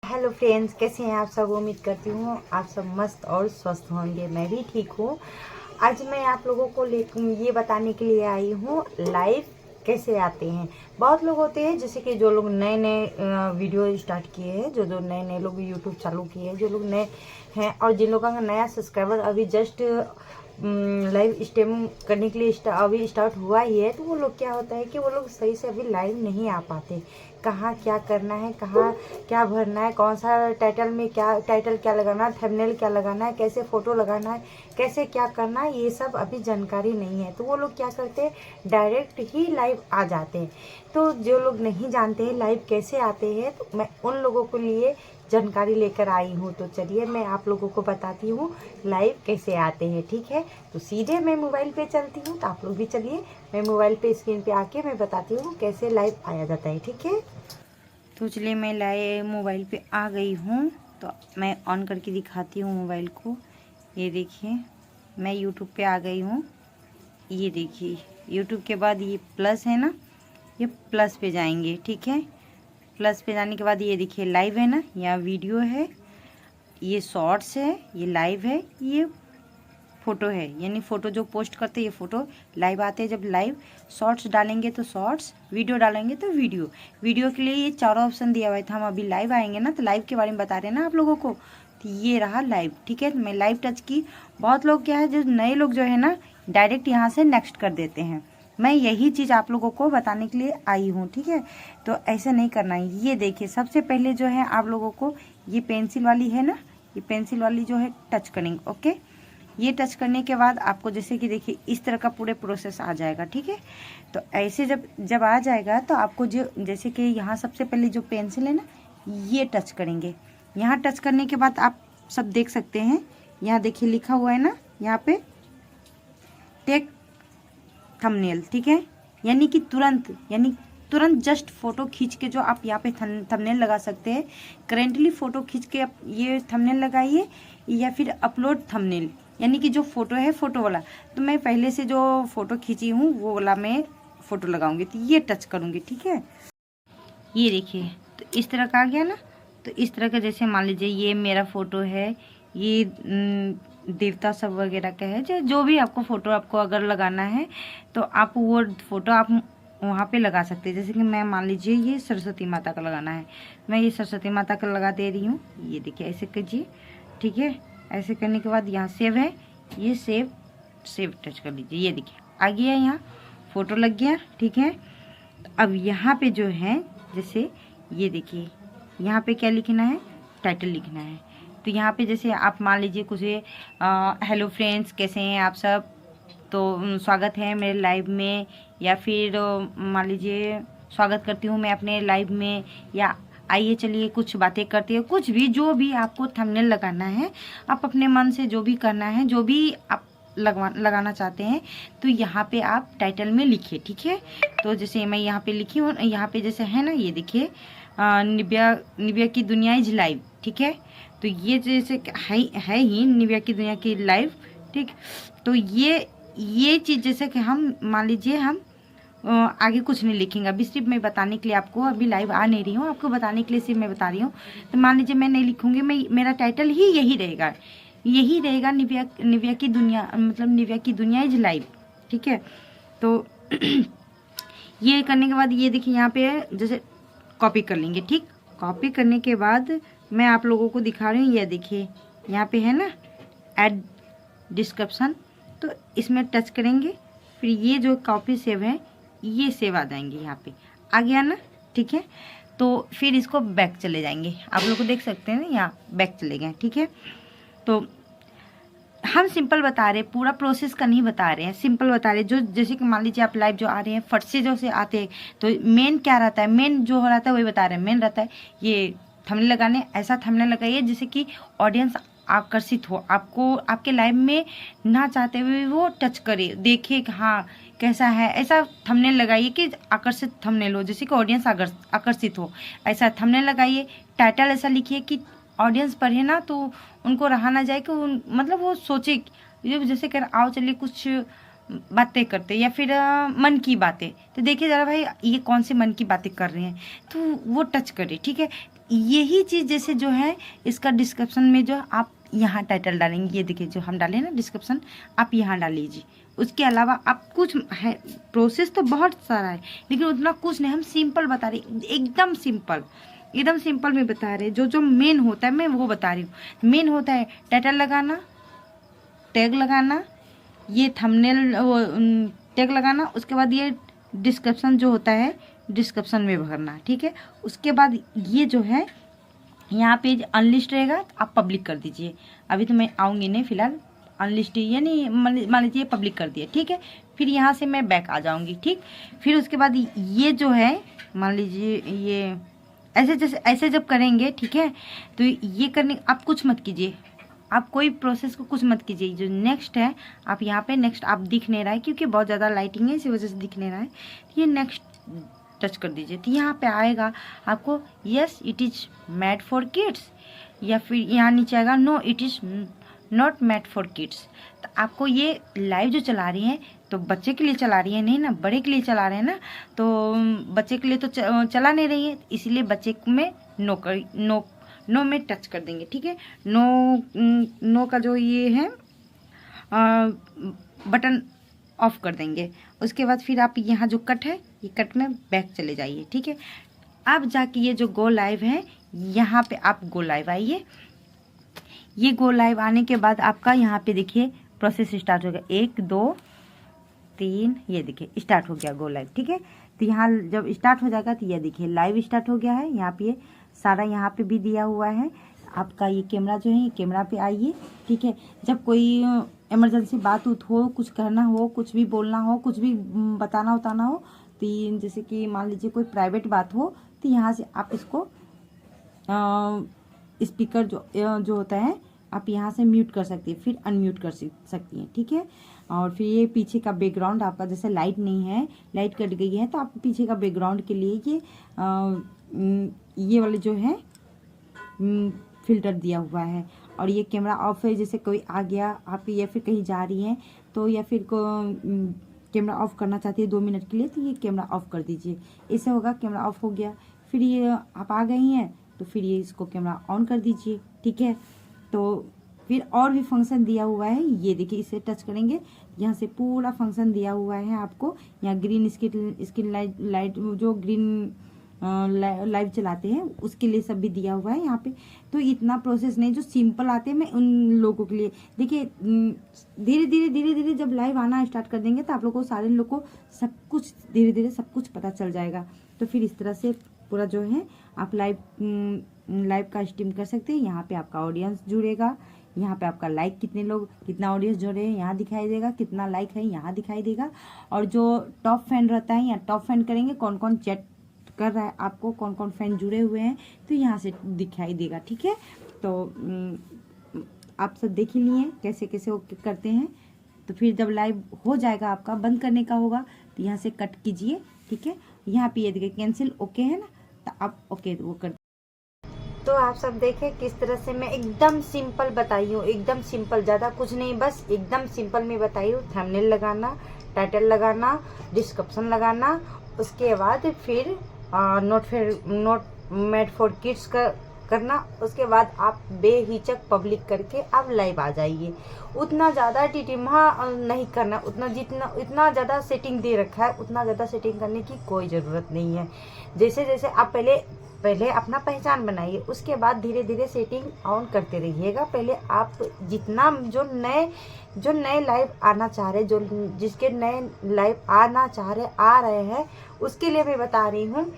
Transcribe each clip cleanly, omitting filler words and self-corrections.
Hello friends, कैसे हैं आप सब। उम्मीद करती हूँ आप सब मस्त और स्वस्थ होंगे। मैं भी ठीक हूँ। आज मैं आप लोगों को ये बताने के लिए आई हूँ लाइव कैसे आते हैं। बहुत लोग होते हैं जैसे कि जो लोग नए नए वीडियो स्टार्ट किए हैं, जो जो नए नए लोग यूट्यूब चालू किए हैं, जो लोग नए हैं और जिन लोगों का नया सब्सक्राइबर अभी जस्ट लाइव स्ट्रीम करने के लिए अभी स्टार्ट हुआ ही है, तो वो लोग क्या होता है कि वो लोग सही से अभी लाइव नहीं आ पाते। कहाँ क्या करना है, कहाँ क्या भरना है, कौन सा टाइटल में क्या टाइटल क्या लगाना है, थंबनेल क्या लगाना है, कैसे फ़ोटो लगाना है, कैसे क्या करना है, ये सब अभी जानकारी नहीं है। तो वो लोग क्या करते हैं, डायरेक्ट ही लाइव आ जाते हैं। तो जो लोग नहीं जानते हैं लाइव कैसे आते हैं, तो मैं उन लोगों के लिए जानकारी लेकर आई हूँ। तो चलिए मैं आप लोगों को बताती हूँ लाइव कैसे आते हैं। ठीक है, तो सीधे मैं मोबाइल पे चलती हूँ, तो आप लोग भी चलिए। मैं मोबाइल पे स्क्रीन पे आके मैं बताती हूँ कैसे लाइव आया जाता है। ठीक है, तो चलिए मैं लाइव मोबाइल पे आ गई हूँ। तो मैं ऑन करके दिखाती हूँ मोबाइल को। ये देखिए मैं यूट्यूब पे आ गई हूँ। ये देखिए यूट्यूब के बाद ये प्लस है ना, ये प्लस पे जाएंगे। ठीक है, प्लस पे जाने के बाद ये देखिए लाइव है ना, यहाँ वीडियो है, ये शॉर्ट्स है, ये लाइव है, ये फ़ोटो है। यानी फ़ोटो जो पोस्ट करते हैं ये फ़ोटो लाइव आते हैं। जब लाइव शॉर्ट्स डालेंगे तो शॉर्ट्स, वीडियो डालेंगे तो वीडियो। वीडियो के लिए ये चारों ऑप्शन दिया हुआ है। था हम अभी लाइव आएंगे ना, तो लाइव के बारे में बता रहे हैं ना आप लोगों को। तो ये रहा लाइव। ठीक है, तो मैं लाइव टच की। बहुत लोग क्या है, जो नए लोग जो है ना डायरेक्ट यहाँ से नेक्स्ट कर देते हैं। मैं यही चीज़ आप लोगों को बताने के लिए आई हूँ। ठीक है, तो ऐसा नहीं करना है। ये देखिए सबसे पहले जो है आप लोगों को ये पेंसिल वाली है ना, ये पेंसिल वाली जो है टच करेंगे। ओके, ये टच करने के बाद आपको जैसे कि देखिए इस तरह का पूरे प्रोसेस आ जाएगा। ठीक है, तो ऐसे जब आ जाएगा तो आपको जो जैसे कि यहाँ सबसे पहले जो पेंसिल है ना ये टच करेंगे। यहाँ टच करने के बाद आप सब देख सकते हैं, यहाँ देखिए लिखा हुआ है ना यहाँ पे टेक थंबनेल। ठीक है, यानी कि तुरंत जस्ट फोटो खींच के जो आप यहाँ पे थंबनेल लगा सकते हैं। करेंटली फोटो खींच के आप ये थंबनेल लगाइए, या फिर अपलोड थंबनेल, यानी कि जो फोटो है फोटो वाला। तो मैं पहले से जो फोटो खींची हूँ वो वाला मैं फोटो लगाऊंगी, तो ये टच करूँगी। ठीक है, ये देखिए तो इस तरह का आ गया ना। तो इस तरह का जैसे मान लीजिए ये मेरा फोटो है, ये देवता सब वगैरह का है। जो भी आपको फ़ोटो आपको अगर लगाना है तो आप वो फ़ोटो आप वहाँ पे लगा सकते हैं। जैसे कि मैं मान लीजिए ये सरस्वती माता का लगाना है, मैं ये सरस्वती माता का लगा दे रही हूँ। ये देखिए ऐसे कीजिए। ठीक है, ऐसे करने के बाद यहाँ सेव है, ये सेव टच कर लीजिए। ये देखिए आ गया, यहाँ फ़ोटो लग गया। ठीक है, अब यहाँ पे जो है जैसे ये देखिए यहाँ पे क्या लिखना है, टाइटल लिखना है। तो यहाँ पे जैसे आप मान लीजिए कुछ हेलो फ्रेंड्स कैसे हैं आप सब, तो स्वागत है मेरे लाइव में, या फिर मान लीजिए स्वागत करती हूँ मैं अपने लाइव में, या आइए चलिए कुछ बातें करते हैं। कुछ भी जो भी आपको थंबनेल लगाना है, आप अपने मन से जो भी करना है, जो भी आप लगाना चाहते हैं, तो यहाँ पे आप टाइटल में लिखिए। ठीक है, तो जैसे मैं यहाँ पे लिखी हूँ, यहाँ पे जैसे है ना ये देखिए निव्या की दुनिया इज लाइव। ठीक है, तो ये जैसे है ही निव्या की दुनिया की लाइव। ठीक, तो ये चीज़ जैसे कि हम मान लीजिए हम आगे कुछ नहीं लिखेंगे। अभी सिर्फ मैं बताने के लिए, आपको अभी लाइव आ नहीं रही हूँ, आपको बताने के लिए सिर्फ मैं बता रही हूँ। तो मान लीजिए मैं नहीं लिखूँगी, मेरा टाइटल ही यही रहेगा निव्या की दुनिया, मतलब निव्या की दुनिया इज लाइव। ठीक है, तो ये करने के बाद ये देखिए यहाँ पे जैसे कॉपी कर लेंगे। ठीक, कॉपी करने के बाद मैं आप लोगों को दिखा रही हूँ। ये देखिए यहाँ पे है ना ऐड डिस्क्रिप्शन, तो इसमें टच करेंगे। फिर ये जो कॉपी सेव है ये सेव आ जाएंगे, यहाँ पे आ गया ना। ठीक है, तो फिर इसको बैक चले जाएंगे। आप लोग को देख सकते हैं ना यहाँ बैक चले गए। ठीक है, तो हम सिंपल बता रहे हैं, पूरा प्रोसेस का नहीं बता रहे हैं, सिंपल बता रहे हैं। जो जैसे कि मान लीजिए आप लाइव जो आ रहे हैं फट से जो से आते हैं, तो मेन क्या रहता है, मेन जो हो रहता है वही बता रहे हैं। मेन रहता है ये थंबनेल लगाने, ऐसा थंबनेल लगाइए जिससे कि ऑडियंस आकर्षित हो, आपको आपके लाइव में ना चाहते हुए वो टच करे, देखे कि हाँ कैसा है। ऐसा थंबनेल लगाइए कि आकर्षित थंबनेल हो, जैसे कि ऑडियंस आकर्षित हो, ऐसा थंबनेल लगाइए। टाइटल ऐसा लिखिए कि ऑडियंस पढ़े ना तो उनको रहा ना जाए कि मतलब वो सोचे, जैसे कर आओ चलिए कुछ बातें करते या फिर मन की बातें, तो देखिए ज़रा भाई ये कौन सी मन की बातें कर रहे हैं, तो वो टच करिए, ठीक है। यही चीज़ जैसे जो है इसका डिस्क्रिप्शन में जो आप यहाँ टाइटल डालेंगे, ये देखिए जो हम डालें ना डिस्क्रिप्शन, आप यहाँ डाल लीजिए। उसके अलावा आप कुछ है, प्रोसेस तो बहुत सारा है लेकिन उतना कुछ नहीं, हम सिंपल बता रहे, एकदम सिंपल में बता रहे, जो जो मेन होता है मैं वो बता रही हूँ। मेन होता है टाइटल लगाना, टैग लगाना, ये थंबनेल टैग लगाना, उसके बाद ये डिस्क्रिप्शन जो होता है डिस्क्रिप्शन में भरना, ठीक है। उसके बाद ये जो है यहाँ पे अनलिस्ट रहेगा तो आप पब्लिक कर दीजिए। अभी तो मैं आऊँगी नहीं, फिलहाल अनलिस्ट यानी मान लीजिए पब्लिक कर दिया, ठीक है। फिर यहाँ से मैं बैक आ जाऊँगी, ठीक। फिर उसके बाद ये जो है मान लीजिए ये ऐसे जब करेंगे, ठीक है, तो ये करने आप कुछ मत कीजिए, आप कोई प्रोसेस को कुछ मत कीजिए। जो नेक्स्ट है आप यहाँ पे नेक्स्ट आप दिख नहीं रहा है क्योंकि बहुत ज़्यादा लाइटिंग है इसी वजह से दिख नहीं रहा है, ये नेक्स्ट टच कर दीजिए। तो यहाँ पे आएगा आपको yes it is made for kids, या फिर यहाँ नीचे आएगा no it is not made for kids. तो आपको ये लाइव जो चला रही है तो बच्चे के लिए चला रही है नहीं ना, बड़े के लिए चला रहे हैं ना, तो बच्चे के लिए तो चला नहीं रही है, इसीलिए बच्चे में नो में टच कर देंगे, ठीक है। नो का जो ये है बटन ऑफ कर देंगे। उसके बाद फिर आप यहाँ जो कट है ये कट में बैक चले जाइए, ठीक है। अब जाके ये जो गो लाइव है यहाँ पे आप गो लाइव आइए। ये गो लाइव आने के बाद आपका यहाँ पे देखिए प्रोसेस स्टार्ट हो गया, 1 2 3, ये देखिए स्टार्ट हो गया गो लाइव, ठीक है। तो यहाँ जब स्टार्ट हो जाएगा तो ये देखिए लाइव स्टार्ट हो गया है। यहाँ पे सारा यहाँ पे भी दिया हुआ है आपका। ये कैमरा जो है ये कैमरा पे आइए, ठीक है। जब कोई इमरजेंसी बात उत हो, कुछ करना हो, कुछ भी बोलना हो, कुछ भी बताना उताना हो, तो जैसे कि मान लीजिए कोई प्राइवेट बात हो तो यहाँ से आप इसको स्पीकर जो होता है आप यहाँ से म्यूट कर सकती है, फिर अनम्यूट कर सकती हैं, ठीक है। और फिर ये पीछे का बैकग्राउंड आपका, जैसे लाइट नहीं है, लाइट कट गई है, तो आप पीछे का बैकग्राउंड के लिए ये वाले जो है फिल्टर दिया हुआ है। और ये कैमरा ऑफ है, जैसे कोई आ गया आप या फिर कहीं जा रही हैं तो या फिर कैमरा ऑफ करना चाहती है 2 मिनट के लिए, तो ये कैमरा ऑफ कर दीजिए, इससे होगा कैमरा ऑफ हो गया। फिर ये आप आ गई हैं तो फिर ये इसको कैमरा ऑन कर दीजिए, ठीक है। तो फिर और भी फंक्शन दिया हुआ है, ये देखिए इसे टच करेंगे, यहाँ से पूरा फंक्शन दिया हुआ है आपको। यहाँ ग्रीन स्क्रीन लाइट जो ग्रीन लाइव चलाते हैं उसके लिए सब भी दिया हुआ है यहाँ पे। तो इतना प्रोसेस नहीं, जो सिंपल आते हैं मैं उन लोगों के लिए, देखिए धीरे धीरे जब लाइव आना स्टार्ट कर देंगे तो आप लोगों को सारे लोगों को सब कुछ धीरे धीरे सब कुछ पता चल जाएगा। तो फिर इस तरह से पूरा जो है आप लाइव का स्ट्रीम कर सकते हैं। यहाँ पे आपका ऑडियंस जुड़ेगा, यहाँ पे आपका लाइक कितना ऑडियंस जुड़े हैं यहाँ दिखाई देगा, कितना लाइक है यहाँ दिखाई देगा। और जो टॉप फैन रहता है यहाँ टॉप फैन करेंगे, कौन कौन चैट कर रहा है आपको, कौन कौन फैन जुड़े हुए हैं, तो यहाँ से दिखाई देगा, ठीक है। तो आप सब देख ही लिए कैसे कैसे वो करते हैं। तो फिर जब लाइव हो जाएगा आपका, बंद करने का होगा तो यहाँ से कट कीजिए, ठीक है। यहाँ पे ये देखिए कैंसिल ओके है ना, तो आप ओके वो कर। तो आप सब देखें किस तरह से मैं एकदम सिंपल बताई हूँ, एकदम सिंपल, ज़्यादा कुछ नहीं, बस एकदम सिंपल में बताई हूँ। थंबनेल लगाना, टाइटल लगाना, डिस्क्रिप्शन लगाना, उसके बाद फिर नॉट मेड फॉर किड्स करना। उसके बाद आप बेहिचक पब्लिक करके आप लाइव आ जाइए। उतना ज़्यादा टिटिम्हा नहीं करना, इतना ज़्यादा सेटिंग दे रखा है, उतना ज़्यादा सेटिंग करने की कोई ज़रूरत नहीं है। जैसे जैसे आप पहले अपना पहचान बनाइए, उसके बाद धीरे धीरे सेटिंग ऑन करते रहिएगा। पहले आप जितना जो नए लाइव आना चाह रहे, जिसके नए लाइव आना चाह रहे आ रहे हैं, उसके लिए मैं बता रही हूँ।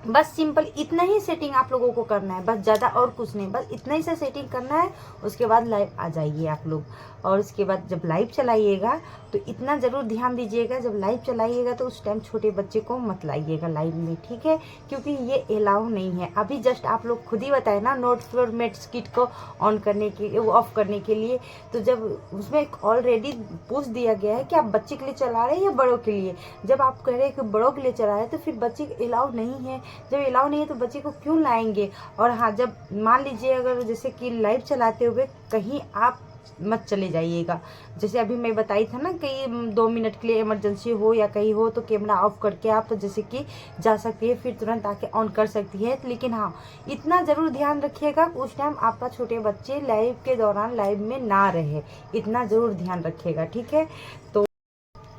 बस सिंपल इतना ही सेटिंग आप लोगों को करना है, बस ज़्यादा और कुछ नहीं, बस इतना ही से सेटिंग करना है। उसके बाद लाइव आ जाइए आप लोग। और उसके बाद जब लाइव चलाइएगा तो इतना ज़रूर ध्यान दीजिएगा, जब लाइव चलाइएगा तो उस टाइम छोटे बच्चे को मत लाइएगा लाइव में, ठीक है, क्योंकि ये अलाउ नहीं है। अभी जस्ट आप लोग खुद ही बताए ना नॉट फॉर किड्स किट को ऑन करने के ऑफ करने के लिए, तो जब उसमें ऑलरेडी पूछ दिया गया है कि आप बच्चे के लिए चला रहे हैं या बड़ों के लिए। जब आप कह रहे हैं कि बड़ों के लिए चला रहे हैं तो फिर बच्चे अलाउ नहीं है। जब अलाउ नहीं है तो बच्चे को क्यों लाएंगे। और हाँ, जब मान लीजिए अगर जैसे कि लाइव चलाते हुए कहीं आप मत चले जाइएगा। जैसे अभी मैं बताई था ना, कहीं 2 मिनट के लिए इमरजेंसी हो या कहीं हो तो कैमरा ऑफ करके आप तो जैसे कि जा सकती है, फिर तुरंत आके ऑन कर सकती है। लेकिन हाँ, इतना ज़रूर ध्यान रखिएगा उस टाइम आपका छोटे बच्चे लाइव के दौरान लाइव में ना रहे, इतना ज़रूर ध्यान रखिएगा, ठीक है।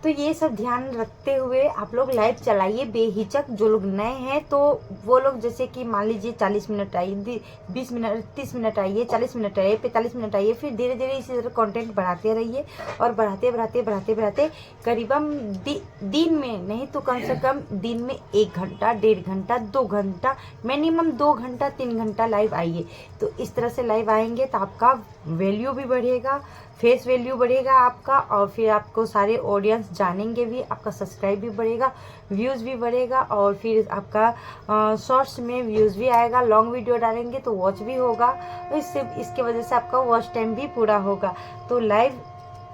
तो ये सब ध्यान रखते हुए आप लोग लाइव चलाइए बेहिचक। जो लोग नए हैं तो वो लोग जैसे कि मान लीजिए 40 मिनट आइए, 20 मिनट 30 मिनट आइए, 40 मिनट आइए, 45 मिनट आइए, फिर धीरे धीरे इसी तरह कंटेंट बढ़ाते रहिए और बढ़ाते करीबन दिन में नहीं तो कम से कम दिन में 1 घंटा, 1.5 घंटा, 2 घंटा, मिनिमम 2 घंटा 3 घंटा लाइव आइए। तो इस तरह से लाइव आएंगे तो आपका वैल्यू भी बढ़ेगा, फेस वैल्यू बढ़ेगा आपका, और फिर आपको सारे ऑडियंस जानेंगे भी, आपका सब्सक्राइब भी बढ़ेगा, व्यूज़ भी बढ़ेगा, और फिर आपका शॉर्ट्स में व्यूज़ भी आएगा। लॉन्ग वीडियो डालेंगे तो वॉच भी होगा, तो इसके वजह से आपका वॉच टाइम भी पूरा होगा। तो लाइव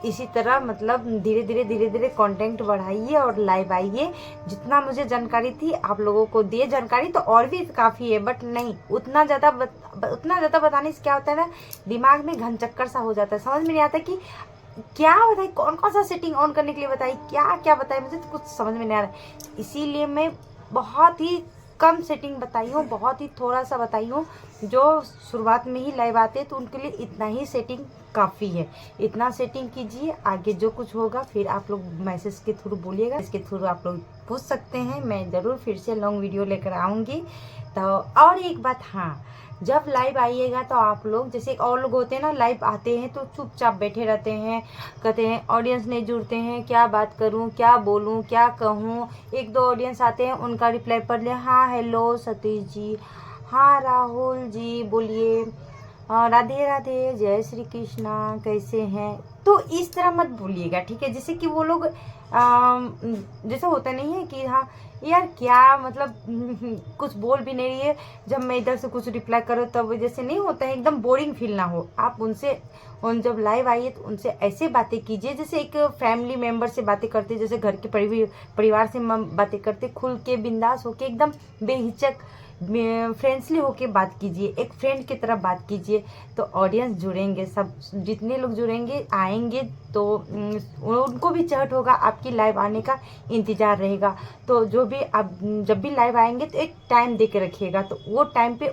इसी तरह मतलब धीरे धीरे कंटेंट बढ़ाइए और लाइव आइए। जितना मुझे जानकारी थी आप लोगों को दिए, जानकारी तो और भी काफ़ी है, बट नहीं उतना ज़्यादा बताने से क्या होता है ना, दिमाग में घन चक्कर सा हो जाता है, समझ में नहीं आता कि क्या बताए, कौन कौन सा सेटिंग ऑन करने के लिए बताई, क्या बताए, मुझे तो कुछ समझ में नहीं आ रहा है। इसीलिए मैं बहुत ही कम सेटिंग बताई हूँ, बहुत ही थोड़ा सा बताई हूँ। जो शुरुआत में ही लाइव आते हैं तो उनके लिए इतना ही सेटिंग काफ़ी है। इतना सेटिंग कीजिए, आगे जो कुछ होगा फिर आप लोग मैसेज के थ्रू बोलिएगा, इसके थ्रू आप लोग पूछ सकते हैं। मैं ज़रूर फिर से लॉन्ग वीडियो लेकर आऊँगी। तो और एक बात, हाँ, जब लाइव आइएगा तो आप लोग जैसे और लोग होते हैं ना, लाइव आते हैं तो चुपचाप बैठे रहते हैं, कहते हैं ऑडियंस नहीं जुड़ते हैं, क्या बात करूं, क्या बोलूं, क्या कहूं। 1-2 ऑडियंस आते हैं, उनका रिप्लाई पढ़ लिया, हाँ हेलो सतीश जी, हाँ राहुल जी बोलिए, राधे राधे, जय श्री कृष्णा, कैसे हैं। तो इस तरह मत बोलिएगा, ठीक है। जैसे कि वो लोग जैसे होता नहीं है कि हाँ यार क्या मतलब कुछ बोल भी नहीं रही है, जब मैं इधर से कुछ रिप्लाई करो तब जैसे नहीं होता है, एकदम बोरिंग फील ना हो। आप उनसे जब लाइव आइए तो उनसे ऐसे बातें कीजिए जैसे एक फैमिली मेम्बर से बातें करते, जैसे घर के परिवार से बातें करते, खुल के बिंदास होके एकदम बेहिचक फ्रेंडली होके बात कीजिए, एक फ्रेंड की तरह बात कीजिए। तो ऑडियंस जुड़ेंगे, सब जितने लोग जुड़ेंगे आएंगे तो उनको भी चहट होगा, आपकी लाइव आने का इंतज़ार रहेगा। तो जो भी आप जब भी लाइव आएंगे तो एक टाइम दे के रखिएगा, तो वो टाइम पे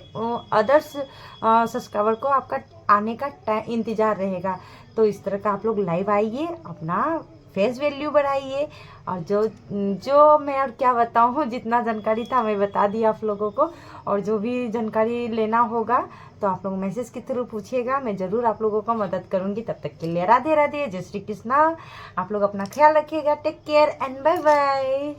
अदर्स सब्सक्राइबर को आपका आने का इंतज़ार रहेगा। तो इस तरह का आप लोग लाइव आइए, अपना फेस वैल्यू बढ़ाइए। और जो मैं और क्या बताऊँ, जितना जानकारी था मैं बता दी आप लोगों को। और जो भी जानकारी लेना होगा तो आप लोग मैसेज के थ्रू पूछिएगा, मैं ज़रूर आप लोगों को मदद करूँगी। तब तक के लिए राधे राधे, जय श्री कृष्णा। आप लोग अपना ख्याल रखिएगा, take care and bye bye.